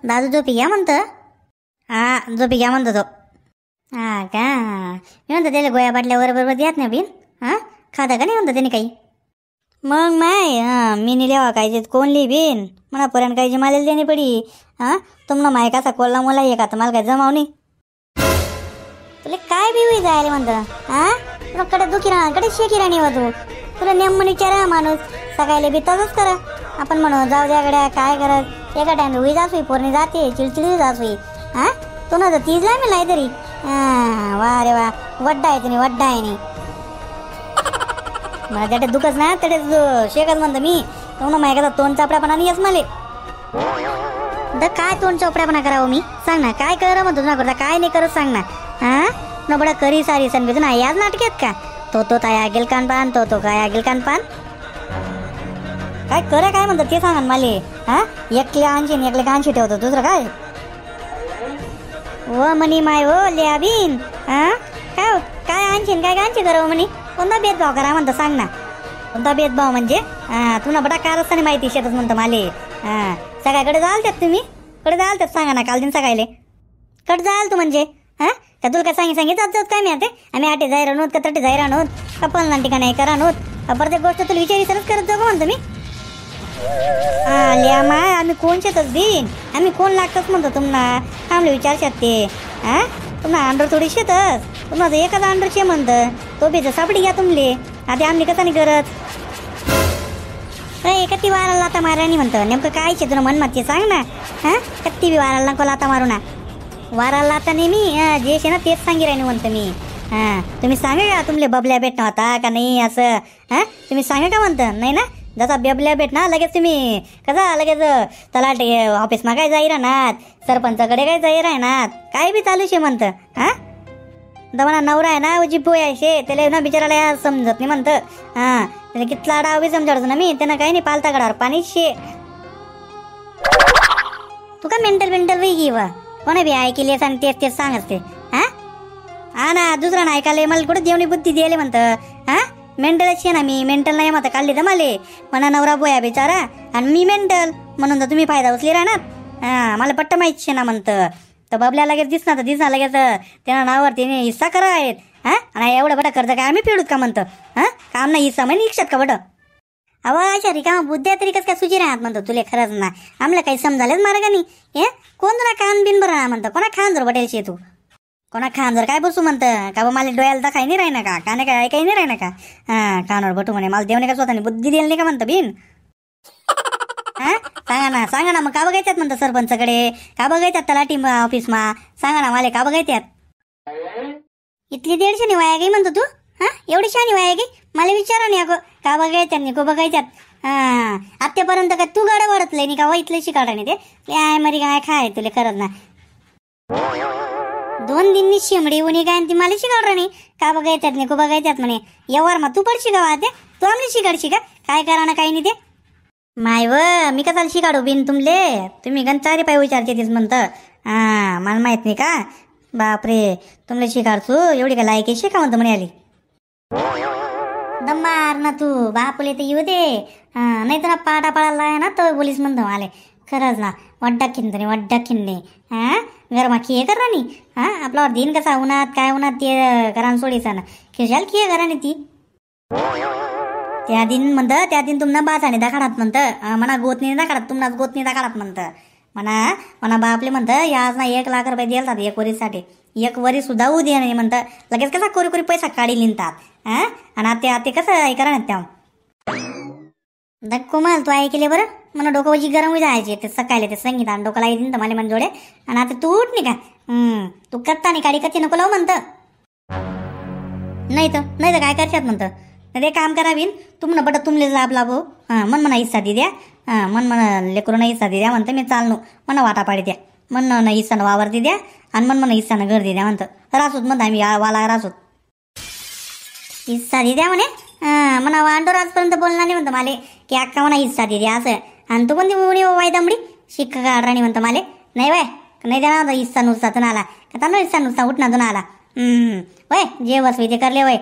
दादू झोपी घ्या म्हणतं. हा झोपी घ्या म्हणतो तो. हा का मी म्हणतो त्याला गोया बाटल्यावर बरोबर द्यात नाही बिन. हां खाता का नाही म्हणतं त्याने काही. मग माय मी नाही लेवा काय कोण लिही बिन मनापर्यंत काही मालेला देणे पडी. हां तुमनं माय कसा कोल्ला मोला एक आता मला काय जमाव नाही. तुला काय बी जायला म्हणतं. हां तुला कडे दुखी राहणार कडे शेकी राणी वा तू. तुला नेमून विचारा माणूस सकाळी बी तसंच करा. आपण म्हणू जाऊ द्या गड्या काय करत एका टाइम उई जासवी पोरणी जाते चिडचिडी जासवी. हां तू ना तर तीजला मी लाई तरी. वा रे वा वड्डा आहे तुम्ही वड्डा आहे नाही मला त्याच्यात दुखच ना त्याच्यात शेकच म्हणतं मी. तो ना मायका तोंड चापड्यापणा नाही येस मले. तर काय तोंड चोपड्यापणा करावं मी सांग ना काय कर म्हणतो तुला करता काय नाही करत सांग ना. हां न बडा करी सारी सण ना याच नाटकेत का तो ताया गेल कान पान तो काय गेल कान पान काय करा काय म्हणतात ते सांगा मला. हां एकले आणशीन एकले कानशी ठेवतो दुसरं काय. हो म्हणी माय हो लिया बिन. हां काय काय आणशीन काय कानशी करावं म्हणी. कोणता भेदभाव करा म्हणतं सांग ना. कोणता भेदभाव म्हणजे तुला बडा कार असताना माहिती शेतच म्हणतं माले. हां सगळ्याकडे जाल त्यात तुम्ही कडे जाल त्यात सांगा ना काल दिन सकाळले कडे जाल तू म्हणजे. हां का तुला काय सांगितलं जात काय मी आता आम्ही आटे जायरा नव्हत का तटे जायरा नव्हत का पलना ठिकाणी नाही करा नव्हत प्रत्येक गोष्ट तुला विचारिसरच करत जाऊ का म्हणतो मी. लिया माय आम्ही कोण शेतच बिन आम्ही कोण लागतच म्हणतो तुम्हाला आम्ही विचारशात ते. हां तुम्हाला अंडर थोडी शेतच तुम्हाला एखादा अंडर शे म्हणतं तो बी सापडी घ्या तुमले. आता आम्ही कसा नाही करत कत्ती वाराला लाता मारानी म्हणतं नेमकं काय शे तुला मन माती सांग ना. हां कत्ती बी वाराला नको लाता मारू ना. वाराला लाता नाही मी जे शे ना तेच सांगी राहिनी म्हणतं मी. हां तुम्ही सांगा का तुमले बबल्या भेटणं होता का नाही असं. हां तुम्ही सांगा का म्हणतं नाही ना जसा बबल्या भेटना लगेच तुम्ही कसा लगेच तलाठी ऑफिसमा काय जाई राहणार सरपंचाकडे काय जाई राहणार काय बी चालू शे म्हणतं. हां दमणा नवरा आहे ना उजी पोय आहे शे त्याला ना बिचाराला समजत नाही म्हणतं. हां त्याला कितला डाव बी समजावतो ना मी त्यांना काही नाही पालता गडावर पाणी शे. तू का मेंटल वेगळी वा कोणा बी ऐकली आणि तेच सांगत ते. हां हा ना दुसरा ना ऐकायला मला कुठं देवणी बुद्धी द्यायला म्हणतं. हां मेंटलच शे ना मी मेंटल नाही म्हणतं काढली तर माले म्हणा नवरा बोया बिचारा आणि मी मेंटल म्हणून तर तुम्ही फायदा उचली राहणार. हां मला पट्ट माहीत शे ना म्हणतं तर बबल्या लगेच दिसणार लगेच त्यांना नावावर त्याने हिस्सा करा आहेत. हां आणि एवढं बटा कर्ज काय आम्ही फेडूत का म्हणतं. हां काम नाही हिस्सा म्हणजे निक्षात का बटं अवा अशा रिकामा बुद्ध्या तरी कसं काय सुची राहत म्हणतो तुले खरंच ना आम्हाला काही समजालेच मार्ग नाही. हे कोण तुला कान बिन बरं म्हणतं कोणा खान जर बटेल शे तू कोणा खान जर काय बसू म्हणतं का बा मला डोळ्याला दाखाय नाही राही ना का काने काय ऐकाय नाही राही ना का. हां कानावर बटू म्हणे मला देवने का स्वतःने बुद्धी दिली नाही का म्हणतं बिन. हां सांगा ना मग का बघायच्यात म्हणतं सरपंचाकडे का बघायच्यात तलाठी ऑफिसमा सांगा ना मला का बघायच्यात. इथली 150 वाया गे म्हणतो तू. हां एवढी शानी वाया गे मला विचारा नाही अगो का बघायच्यात निको बघायच्यात. हां आत्तापर्यंत काय तू गाडं वडतलंय नाही का वा इथले शिकाडा नाही ते आय मरी काय खाय तुले खरंच ना 2 दिननी शिमडी उनी काय ती मला शिकाडा नाही का बघायच्यात निको बघायच्यात म्हणे यावर मग तू पडशी का वाहते तू आमली शिकाडशी का काय करा ना काही नाही ते. माय व मी कसाला शिकाडू बिन तुमले तुम्ही गंचारी पाय विचारते तीच म्हणतं. हां मला माहित नाही का बापरे तुमले शिकाडचू एवढी का लायकी शिका म्हणतं म्हणे आली. दम्मार ना तू बापुले तर येऊ दे. नाही तर ना पाडा पाडायला ना तो पोलीस म्हणतो आले खरंच ना वड्डा खिंदणे. हां गरमा खिये कर राणी. हां आपल्यावर दिन कसा उन्हात काय उन्हात ते घरान सोडीचा ना खिशाल खिये घराने ती त्या दिन म्हणतं त्या दिन तुम्हाला बाचाने दाखाडात म्हणतं म्हणा गोतनी दाखाडात तुम्हाला गोतनी दाखाडात म्हणतं म्हणा बापले म्हणतं याज ना 1 लाख रुपये द्यायला 1 वरीसाठी 1 वरी सुद्धा होऊ दे नाही म्हणतं लगेच कसा कोरी पैसा काढी लिहितात. हां आणि आता कसं ऐकरा ना त्या धक्को माल तू ऐकले बरं मला डोकं वजी गरम जायचे ते सकाळी ते संगीत आणि डोकं लाई दिन तर मला जोडे आणि आता तू उठ नाही का तू करता नाही काडी कच्ची नको लावू म्हणतं. नाही तर काय करशात म्हणतं ते काम करावीन तुमनं बट तुमले लाभ लाभो. हां मन म्हणा हिस्सा दे द्या. हां मन म्हणा लेकरून हिस्सा दे द्या म्हणतं मी चाललो म्हणा वाटा पाडी द्या मन हिस्सानं वावर दे द्या आणि मन हिस्सानं घर दे द्या म्हणतं रासूत म्हणतं आम्ही वाला रासूत हिस्सा दे द्या म्हणे. म्हणा वांडोर आजपर्यंत बोलणार नाही म्हणतं माले की अक्का म्हणा हिस्सा दे द्या असं आणि तू कोणती उणी वाय दमडी शिक्क काढराणी म्हणतं माले नाही वय नाही द्या ना हिस्सा नुसतातून आला का त्यांना हिस्सा नुसता उठणातून आला वय जे वसवी ते करले वय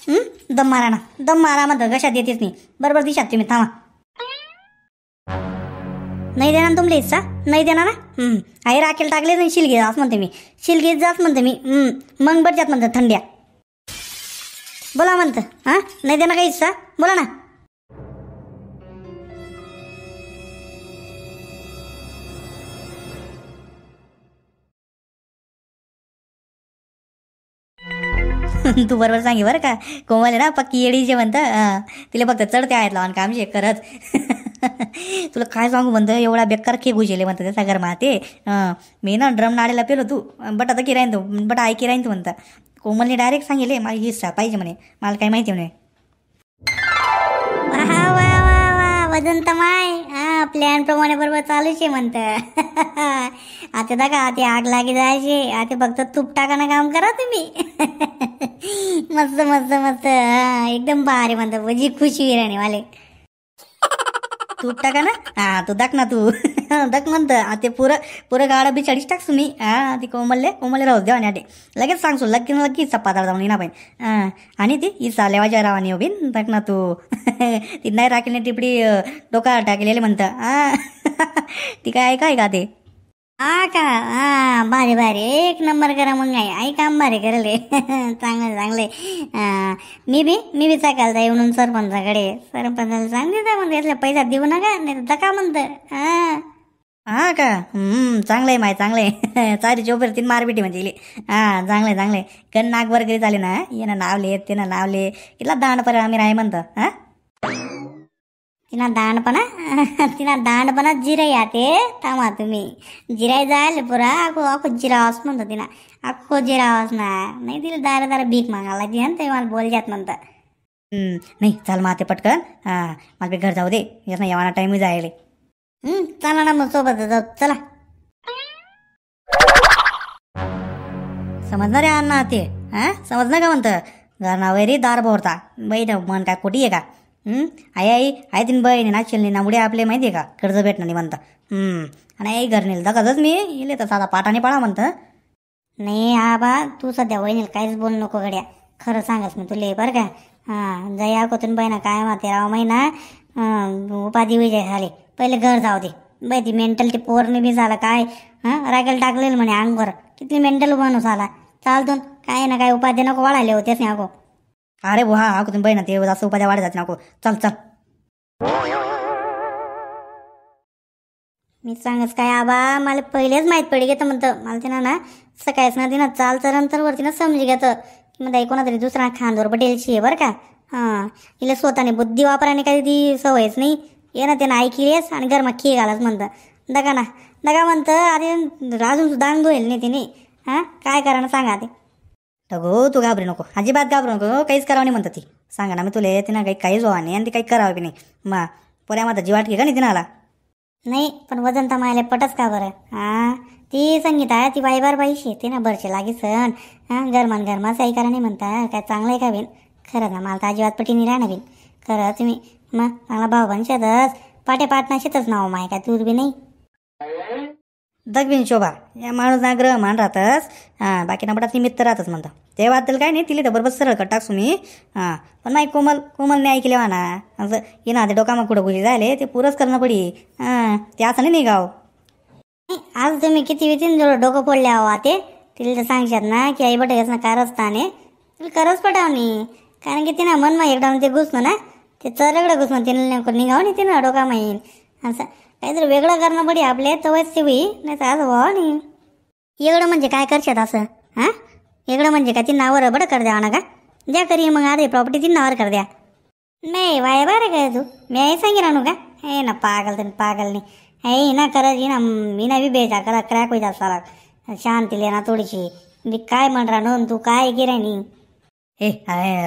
ना दम मारा म्हणतं कशात येतेच नाही बरोबर दिशात तुम्ही थांबा. नाही देणार ना तुमले हिस्सा? नाही देणार ना? आई राखेल टाकले नाही शिलगी जास म्हणते मी, शिलगी जास म्हणते मी. मग बट म्हणतं थंड्या बोला म्हणतं. हां नाही देणार काही हिस्सा? बोला ना. तू बरोबर सांगे बरं का. कोमल आहे ना पक्की येडी जे म्हणतं, तिला फक्त चढते आहेत लावून काम जे करत. तुला काय सांगू म्हणतं, एवढा बेकार खेळ गुजेले म्हणतं त्याचा घर माते. मी ना ड्रम नाडेला पेलो तू बट आता की राहीन तू बट आई की राहीन तू म्हणतं. कोमलने डायरेक्ट सांगेले मला हिस्सा पाहिजे म्हणे, मला काही माहिती म्हणे. वजन तमाय प्लॅन प्रमाणे बरोबर चालूच आहे म्हणतं. आता दाखा आता आग लागी जायचे, आता फक्त तूप टाकानं काम करा तुम्ही. मस्त मस्त मस्त एकदम भारी म्हणतं. भजी खुशी विराणी वाले तूप टाका ना. तू दाख ना तू. दाख म्हणतं ते पुरं गाडा बिचाडीच टाकसू मी. ती कोमलले राहू देवा आणि लगेच सांगसू लगेच चपाता जाऊन ना पाहिजे. आणि ती ही चालेवाच्या रावानी उभीन दाख ना तू. ती नाही राखेल टिपडी डोका टाकलेले म्हणतं. ती काय का ते का भारी भारी एक नंबर करा मग. आई काम भारी करले. चांगले. मी बी चाकायला येऊन सरपंचाकडे. सरपंचाला सांगितलं म्हणते यातला पैसा देऊ नका नाही दका म्हणतं. हा का चांगलंय माय चांगलंय. चारी चोपर 3 मारबिटी म्हणजे चांगले कण नाक वर करी चाले ना. येणं नावले त्यानं नावले कितला दांडपर आम्ही राही म्हणतं. तिना दांडपणा जिराई आते थांबा तुम्ही. जिराई जायला पुरा अख्खो जिरावास म्हणतो तिना. अख्खो जिरावास नाही तिला दारा भीक मागायला ती ते मला बोलजात म्हणतं. नाही चाल मग ते पटकन. मला बी घर जाऊ दे येस ना येवाना टाईम जायले. चला ना मग सोबत जाऊ चला. समजणार आहे अण्णा ते समजणार का म्हणतं. घर नाव रे दार भोरता बाई मन काय खोटी आहे का. आई तीन बहीण नाचेल ना उड्या आपले माहिती आहे का कर्ज भेटणार नाही म्हणतं. आणि आई घर नेल दगाच मी इले तर साधा पाठाने पळा म्हणतं. नाही बा तू सध्या वहिनीला काहीच बोल नको गड्या. खरं सांगस मी तुले बरं का. जया कोतून बहिणा काय माते राव महिना उपाधी विजय झाले. पहिले घर जाऊ दे बाई. ती मेंटल ते पोरने बी झालं काय रागल टाकलेलं म्हणे अंगवर. किती मेंटल माणूस आला चालतो काय ना काय उपाधी नको वाढायले होतेच नाही अगो. अरे हा कुठून बहिणा ते असं उपाध्या वाढत जात नको. चल मी सांगस काय आबा मला पहिलेच माहीत पडी घेतं म्हणतं. मला तिनं ना सकाळीच ना तिनं चाल तर वरती ना समजी घेतं की मग कोणातरी दुसरा खांदवर पटेलची आहे बरं का. हिला स्वतःने बुद्धी वापराने काही ती सवयच नाही. ये ना त्यानं ऐकलीस आणि गरमा खी घालाच म्हणतं. दगा म्हणतं. अरे अजून सुद्धा अंग धुईल नाही तिने. काय करा ना सांगा ते. गो तू घाबरू नको अजिबात घाबरू नको. काहीच करावं नाही म्हणतं ती. सांगा ना मी तुला तिनं काहीच व्हा नाही आणि ती काही करावं बी नाही. मा पोऱ्या माझा जीवाट घे का नाही तिनाला. नाही पण वजन तर मायला पटच का बरं. ती संगीता ती बाईबार बाईशी येते ना बरचे लागे सण. गरमाच आई करा नाही म्हणता काय चांगलं आहे का बिन. खरं ना मला तर अजिबात पटी नाही राहणार बिन. खरं तुम्ही मग चांगला भाऊ पण शेतच पाटे पाटणा शेतच नाव माय काय तूर बी नाही. दगबिन शोभा या माणूस ना ग्रह मान राहतस. बाकी ना बटात निमित्त राहतच म्हणतं. तेव्हाबद्दल काय नाही तिला तर बरोबर सरळ कट टाकसू मी. पण नाही कोमलने ऐकले म्हणा असं ये ना ते डोकामा कुठं गुजी झाले ते पुरंच करणं पडी. ते असं नाही गाव. आज तुम्ही किती वितीन जवळ डोकं फोडले हवा ते तिला तर सांगशात ना की आई बटायच ना काय रस्ताने तिला करच पटावनी. कारण की तिनं मन मग एकदा ते घुसणं ना ते चरगडं घुसणं तिला नेमकं निघावं नाही तिनं डोका माहील. असं काहीतरी वेगळं करणं पडी आपले तवच ते होई नाही तर असं व्हावं नाही. एवढं म्हणजे काय करशात असं. एवढं म्हणजे काय ती नावर बडं कर द्या ना का द्या करी मग अरे प्रॉपर्टी ती नावर कर द्या. नाही वाय बरं काय तू मी आई सांगेन आणू का. हे ना पागल तर पागल नाही. हे ना करत ना मी ना बी बेजा करा क्रॅक होईता सारा शांती ले ना थोडीशी. मी काय म्हण राहणो तू काय गिरायनी. हे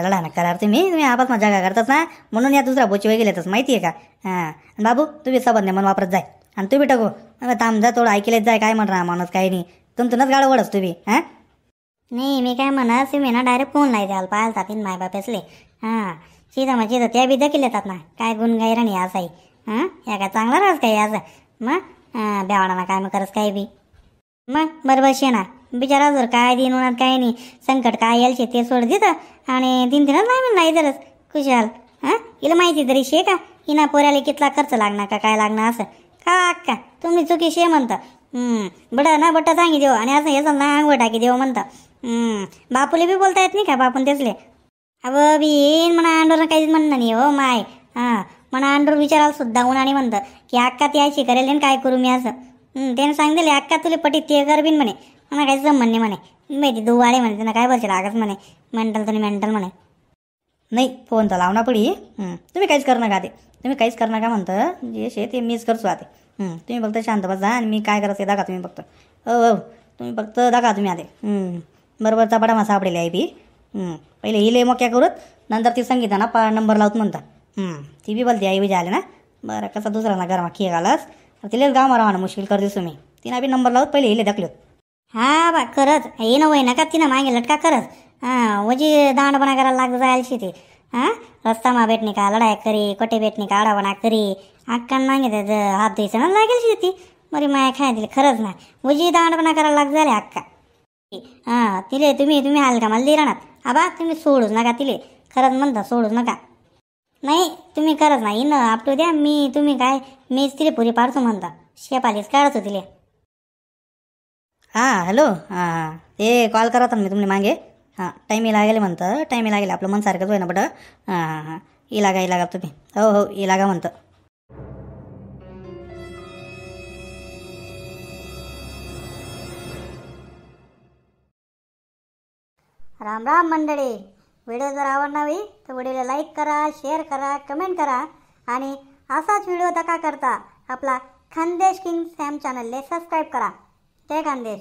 लढा ना करा तुम्ही आपास मग जागा करतात ना म्हणून या दुसरा बोची वगैरे येतच माहिती आहे का. बाबू तुम्ही सबंध नाही म्हणून वापरत जाय आणि तुम्ही टाकू थांब जा थोडं ऐकलेच जाय काय म्हण राहा माणूस काही नाही तुमचं गाडं वडच तुम्ही. नाही मी काय म्हणा तुम्ही ना डायरेक्ट फोन नाही द्याल पाहायला तीन माय बापेसले. सीधा मग चिथं त्या बी देखील येतात ना काय गुण गाय राणी असाई. या काय चांगला राहस काय असं मग बेवाडा काय मग करस काय बी मग बरोबर शे ना बिचारा जर काय दिन होणार काय नाही संकट काय यायचे ते सोड देतं आणि 3 दिनच नाही म्हणून नाही तरच खुशाल. हिला माहिती तरी शे का हिना पोऱ्याला कितला खर्च लागणार का काय लागणार असं का अक्का तुम्ही चुकीशी आहे म्हणता. बट ना बट्टा सांगी देऊ आणि असं हे ना अंगवर टाकी देऊ म्हणता. बापूले बी बोलता येत नाही का बापून तेचले. अव बीन म्हणा अंडोर काहीच म्हणणं नाही हो माय. हां म्हणा अंडोर विचारायला सुद्धा उन्हाने म्हणतं की अक्का ती अशी करेल आणि काय करू मी असं. त्याने सांगितले अक्का तुला पटीत ते कर बिन म्हणे. म्हणा काहीच जमन नाही म्हणे. माहिती दो वाडे म्हणे त्यांना काय बसेल आगच म्हणे. मेंटल तुम्ही मेंटल म्हणे. नाही फोन तर लावणार पडी. तुम्ही काहीच कर नका ते. तुम्ही काहीच कर नका म्हणतं जे शे ते मीच करतो आते. तुम्ही फक्त शांत बसा आणि मी काय करायचं ते दाखवा तुम्ही फक्त. हो हो तुम्ही फक्त दाखवा तुम्ही आते. बरोबर चपाटा मा सापडेल आहे बी. पहिले हिले मोक्या करूत नंतर ती संगीता ना नंबर लावत म्हणता. ती बी बोलते आई बी आले ना. बरं कसा दुसरा ना गरमा खिय घालास तिलेच गाव मारावा मुश्किल कर दिसू मी. तिना बी नंबर लावत पहिले हिले दाखलो. हा बा खरंच ये न वय नका तिनं मागे लटका खरंच. वजी दांडपणा करायला लागत जायला ते. रस्तामा भेटणे का लढाई करी कोटे भेटणे का आडावणा करी अक्कान मागे त्याचं हात द्यायचं ना लागेल शेती. बरी माया खाय दिली खरंच ना. वजी दांडपणा करायला लाग झाले अक्का. तिले तुम्ही हाल का मला दिराणात. आबा तुम्ही सोडूच नका तिले. खरंच म्हणता सोडूच नका. नाही तुम्ही करत नाही न आपटू द्या. तुम्ही काय मीच तिले पुरी पाडतो म्हणता. शेपालीच काढतो तिले. हां हॅलो ते कॉल करत मी तुम्ही मागे. टाईम लागेल म्हणतं. टाईम लागेल आपलं मन सारखंच होय ना बट. इलागा तुम्ही. हो इलागा म्हणतं. राम राम मंडळी. व्हिडिओ जर आवडला तर व्हिडिओला लाईक करा, शेअर करा, कमेंट करा आणि असाच व्हिडिओ दका करता आपला खानदेश किंग सॅम चॅनलला सबस्क्राईब करा. जय खानदेश.